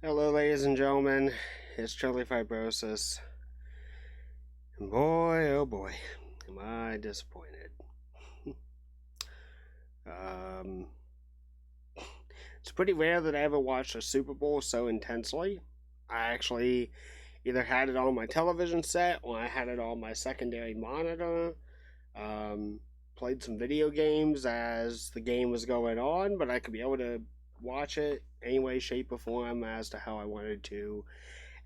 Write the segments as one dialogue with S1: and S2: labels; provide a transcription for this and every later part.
S1: Hello, ladies and gentlemen. It's Charlie Fibrosis. And boy, oh boy, am I disappointed. um, it's pretty rare that I ever watched a Super Bowl so intensely. I actually either had it on my television set or I had it on my secondary monitor. Um, Played some video games as the game was going on, but I could be able to watch it any way, shape, or form as to how I wanted to.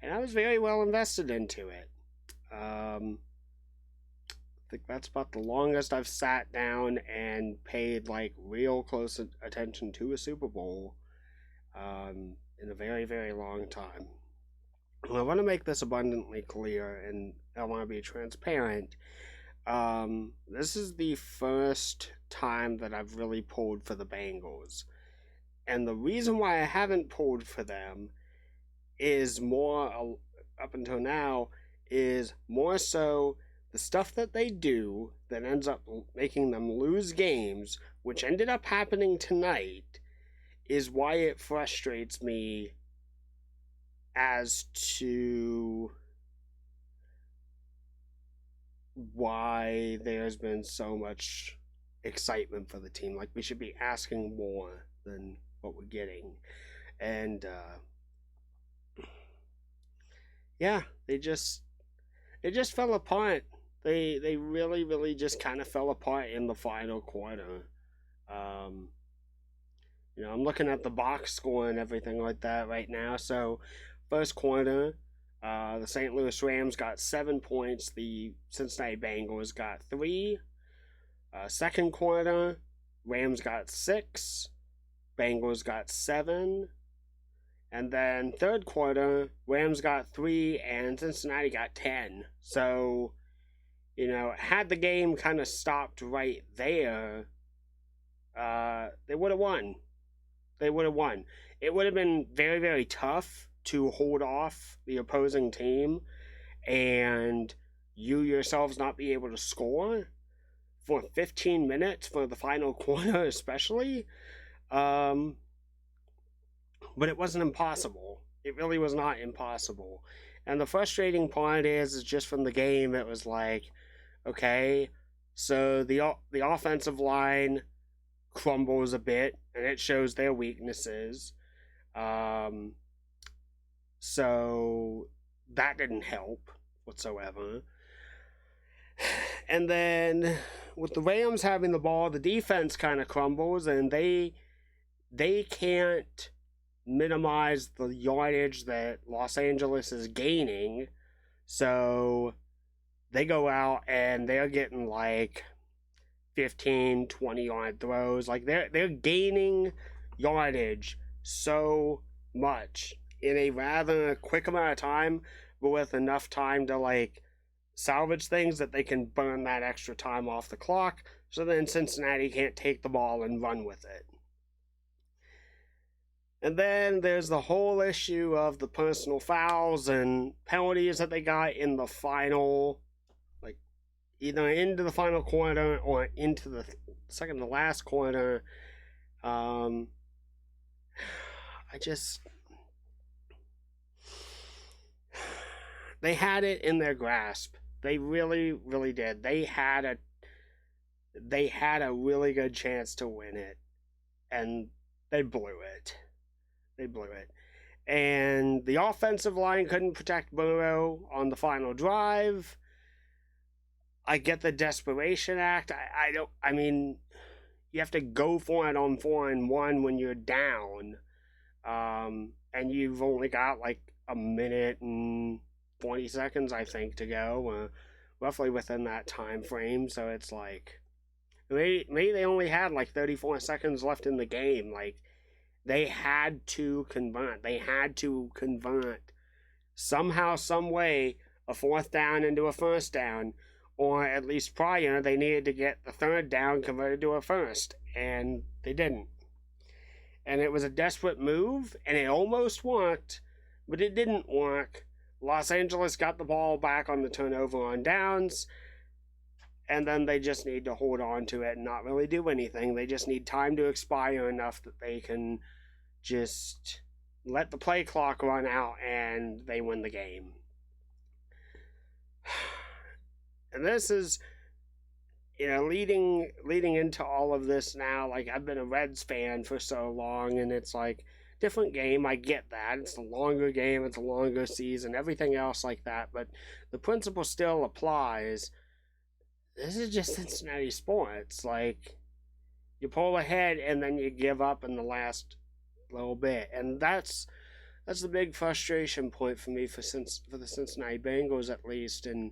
S1: And I was very well invested into it. I think that's about the longest I've sat down and paid like real close attention to a Super Bowl in a very, very long time. I want to make this abundantly clear and I want to be transparent. This is the first time that I've really pulled for the Bengals. And the reason why I haven't pulled for them is more, up until now, is more so the stuff that they do that ends up making them lose games, which ended up happening tonight, is why it frustrates me as to why there's been so much excitement for the team. Like, we should be asking more than what we're getting. And, yeah, they just fell apart. They really just kind of fell apart in the final quarter. Um, I'm looking at the box score and everything like that right now. So, first quarter, the St. Louis Rams got 7 points. The Cincinnati Bengals got 3. Second quarter, Rams got 6. Bengals got 7. And then third quarter, Rams got 3 and Cincinnati got 10. So, had the game kind of stopped right there, they would have won. They would have won. It would have been very, very tough to hold off the opposing team and you yourselves not be able to score for 15 minutes for the final quarter, especially. But it wasn't impossible. It really was not impossible. And the frustrating part is just from the game, it was like, okay, so the offensive line crumbles a bit, and it shows their weaknesses. So that didn't help whatsoever. And then with the Rams having the ball, the defense kind of crumbles, and they can't minimize the yardage that Los Angeles is gaining. So they go out and they're getting like 15, 20 yard throws. Like they're gaining yardage so much in a rather quick amount of time, but with enough time to like salvage things that they can burn that extra time off the clock, so then Cincinnati can't take the ball and run with it. And then there's the whole issue of the personal fouls and penalties that they got in the final, like either into the final quarter or into the second to last quarter. They had it in their grasp. They really, really did. They had a really good chance to win it, and they blew it. And the offensive line couldn't protect Burrow on the final drive. I get the desperation act. I mean, you have to go for it on 4-1 when you're down. And you've only got like a minute and 20 seconds, I think, to go, roughly within that time frame. So it's like, maybe they only had like 34 seconds left in the game. Like, they had to convert. Somehow, some way, a fourth down into a first down, or at least prior, they needed to get the third down converted to a first, and they didn't. And it was a desperate move, and it almost worked, but it didn't work. Los Angeles got the ball back on the turnover on downs, and then they just need to hold on to it and not really do anything. They just need time to expire enough that they can just let the play clock run out, and they win the game. And this is, leading into all of this now. Like, I've been a Reds fan for so long, and it's like different game. I get that it's a longer game, it's a longer season, everything else like that. But the principle still applies. This is just Cincinnati sports. Like, you pull ahead and then you give up in the last little bit, and that's the big frustration point for me for the Cincinnati Bengals, at least. And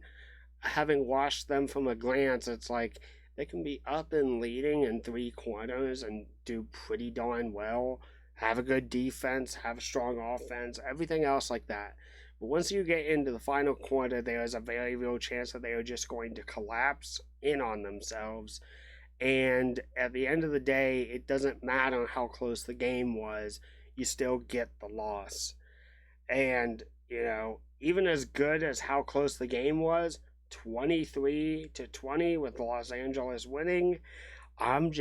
S1: having watched them from a glance, it's like they can be up and leading in 3 quarters and do pretty darn well, have a good defense, have a strong offense, everything else like that. But once you get into the final quarter, there is a very real chance that they are just going to collapse in on themselves. And at the end of the day, it doesn't matter how close the game was, you still get the loss. And, even as good as how close the game was, 23-20 with Los Angeles winning, I've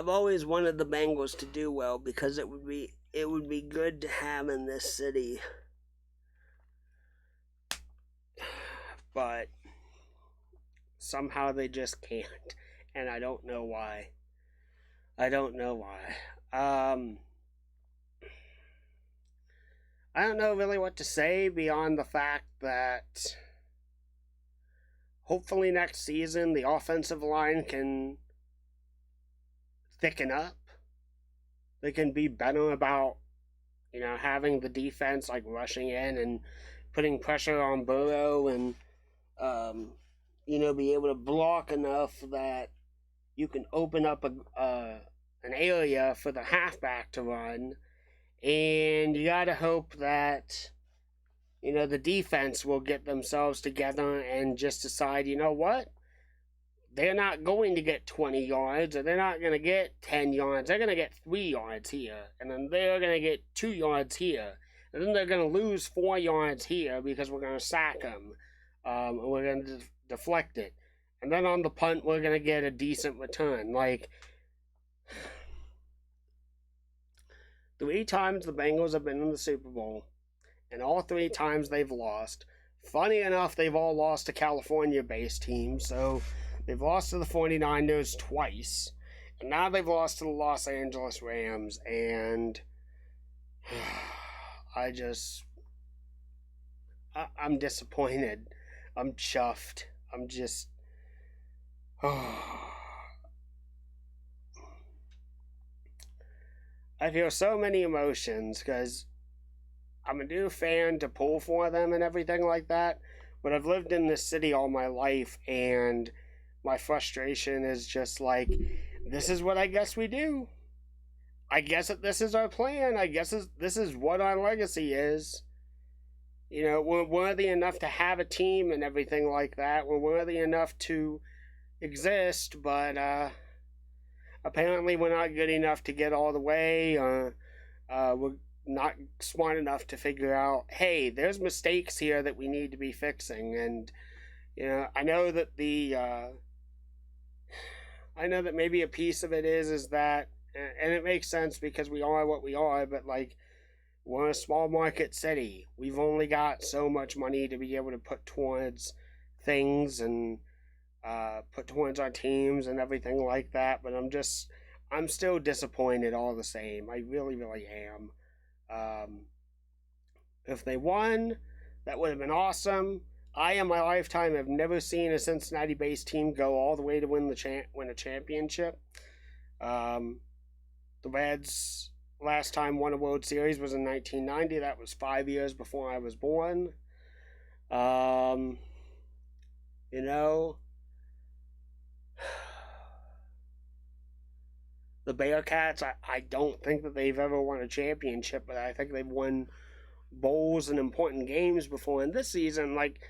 S1: always wanted the Bengals to do well because it would be good to have in this city. But somehow they just can't, and I don't know why. I don't know really what to say beyond the fact that hopefully next season the offensive line can thicken up. They can be better about, having the defense like rushing in and putting pressure on Burrow, and be able to block enough that you can open up an area for the halfback to run. And you gotta hope that, the defense will get themselves together and just decide, what? They're not going to get 20 yards, or they're not going to get 10 yards. They're going to get 3 yards here, and then they're going to get 2 yards here. And then they're going to lose 4 yards here because we're going to sack them. And we're going to deflect it. And then on the punt, we're going to get a decent return. Like, 3 times the Bengals have been in the Super Bowl, and all 3 times they've lost. Funny enough, they've all lost to California-based teams, so they've lost to the 49ers twice, and now they've lost to the Los Angeles Rams, and I'm disappointed. I'm chuffed. I'm just... I feel so many emotions because I'm a new fan to pull for them and everything like that, but I've lived in this city all my life, and my frustration is just like, this is what I guess we do. I guess that this is our plan. I guess this is what our legacy is. We're worthy enough to have a team and everything like that. We're worthy enough to exist, but apparently we're not good enough to get all the way. We're not smart enough to figure out, hey, there's mistakes here that we need to be fixing. And I know that maybe a piece of it is that, and it makes sense because we are what we are, but like, we're a small market city. We've only got so much money to be able to put towards things and put towards our teams and everything like that. But I'm still disappointed all the same. I really, really am. If they won, that would have been awesome. I, in my lifetime, have never seen a Cincinnati-based team go all the way to win a championship. The Reds last time won a World Series was in 1990. That was 5 years before I was born. The Bearcats, I don't think that they've ever won a championship, but I think they've won bowls and important games before. And this season, like,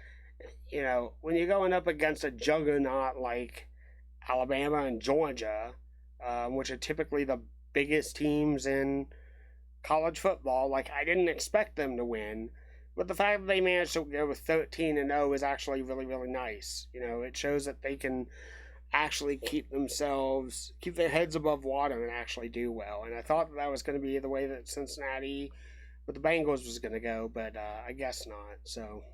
S1: when you're going up against a juggernaut like Alabama and Georgia, which are typically the biggest teams in college football, like, I didn't expect them to win. But the fact that they managed to go with 13-0 is actually really, really nice. It shows that they can actually keep their heads above water and actually do well. And I thought that was going to be the way that Cincinnati with the Bengals was going to go, but I guess not. So,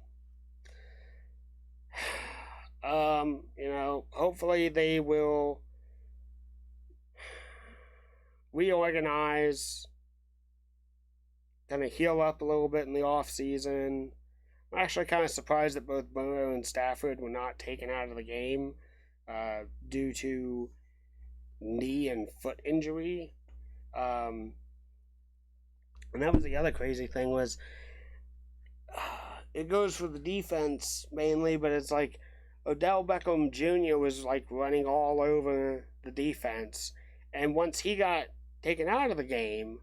S1: hopefully they will reorganize, kind of heal up a little bit in the off season. I'm actually kind of surprised that both Burrow and Stafford were not taken out of the game due to knee and foot injury. And that was the other crazy thing was it goes for the defense mainly, but it's like Odell Beckham Jr. was like running all over the defense, and once he got taken out of the game,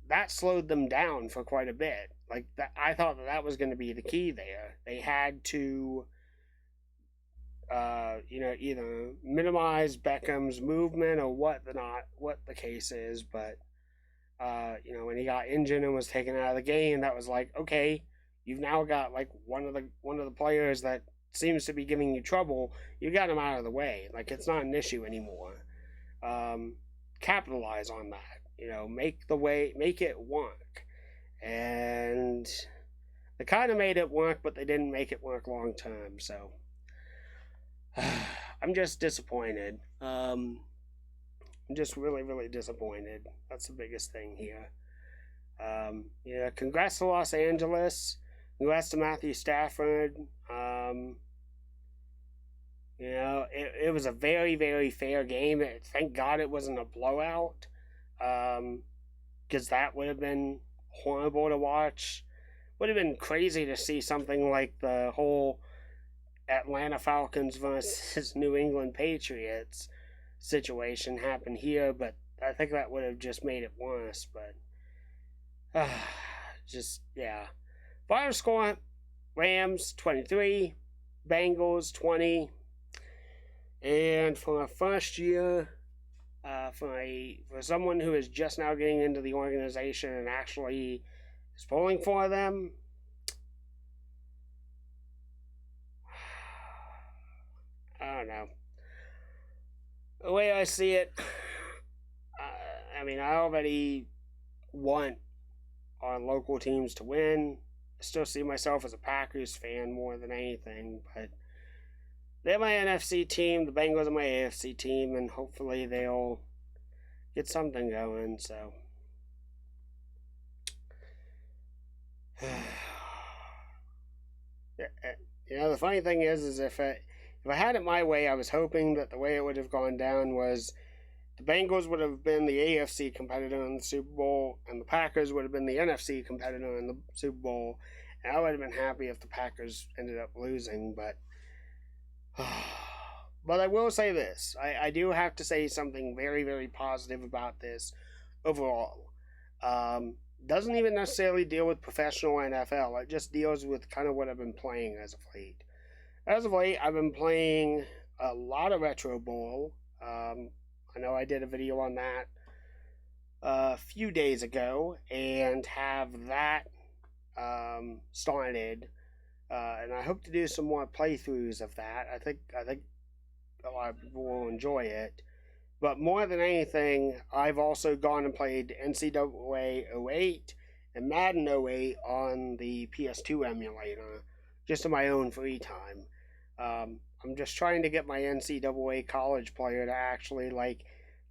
S1: that slowed them down for quite a bit. Like that, I thought that was going to be the key there. They had to, either minimize Beckham's movement or what the case is. But when he got injured and was taken out of the game, that was like, okay, you've now got like one of the players that seems to be giving you trouble. You got him out of the way. Like it's not an issue anymore. Capitalize on that. Make it work. And they kind of made it work, but they didn't make it work long term. So I'm just disappointed. I'm just really, really disappointed. That's the biggest thing here. Congrats to Los Angeles. Congrats to Matthew Stafford. It was a very, very fair game. Thank God it wasn't a blowout. Because that would have been horrible to watch. Would have been crazy to see something like the whole Atlanta Falcons versus New England Patriots situation happen here, but I think that would have just made it worse. But final score: Rams 23, Bengals 20. And for a first year, for someone who is just now getting into the organization and actually is pulling for them, I don't know. The way I see it, I already want our local teams to win. I still see myself as a Packers fan more than anything, but they're my NFC team, the Bengals are my AFC team, and hopefully they'll get something going, so. The funny thing is if I had it my way, I was hoping that the way it would have gone down was the Bengals would have been the AFC competitor in the Super Bowl, and the Packers would have been the NFC competitor in the Super Bowl, and I would have been happy if the Packers ended up losing, but I will say this. I do have to say something very, very positive about this overall. Doesn't even necessarily deal with professional NFL. It just deals with kind of what I've been playing as of late. As of late, I've been playing a lot of Retro Bowl. I know I did a video on that a few days ago and have that started. And I hope to do some more playthroughs of that. I think a lot of people will enjoy it. But more than anything, I've also gone and played NCAA 08 and Madden 08 on the PS2 emulator, just in my own free time. I'm just trying to get my NCAA college player to actually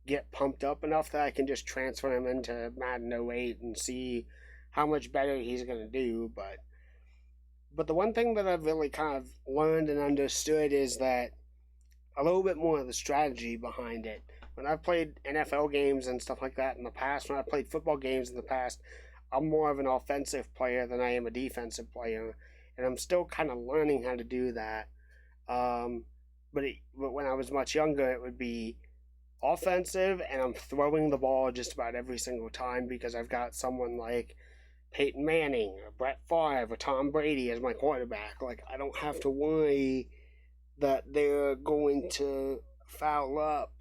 S1: get pumped up enough that I can just transfer him into Madden 08 and see how much better he's going to do. But the one thing that I've really kind of learned and understood is that a little bit more of the strategy behind it. When I've played NFL games and stuff like that in the past, when I've played football games in the past, I'm more of an offensive player than I am a defensive player. And I'm still kind of learning how to do that. But when I was much younger, it would be offensive, and I'm throwing the ball just about every single time because I've got someone like Peyton Manning or Brett Favre or Tom Brady as my quarterback. I don't have to worry that they're going to foul up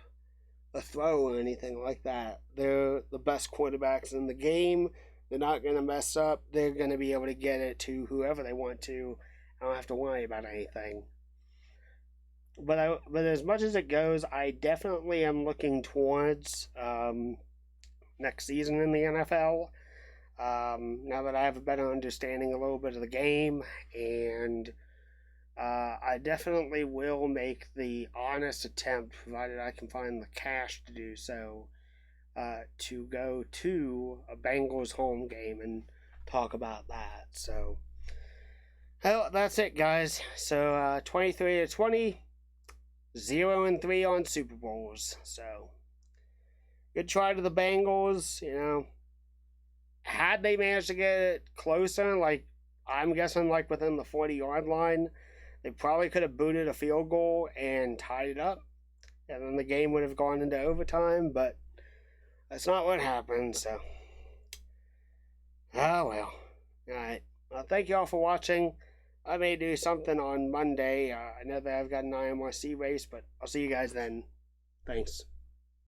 S1: a throw or anything like that. They're the best quarterbacks in the game. They're not going to mess up. They're going to be able to get it to whoever they want to. I don't have to worry about anything. but as much as it goes, I definitely am looking towards next season in the NFL. Now that I have a better understanding a little bit of the game, and I definitely will make the honest attempt, provided I can find the cash to do so, to go to a Bengals home game and talk about that. So, well, that's it, guys. So, 23-20, 0-3 on Super Bowls. So, good try to the Bengals. You know, had they managed to get it closer, like I'm guessing, like within the 40-yard line, they probably could have booted a field goal and tied it up, and then the game would have gone into overtime. But that's not what happened. So, oh well. All right. Well, thank you all for watching. I may do something on Monday. I know that I've got an IMRC race, but I'll see you guys then. Thanks.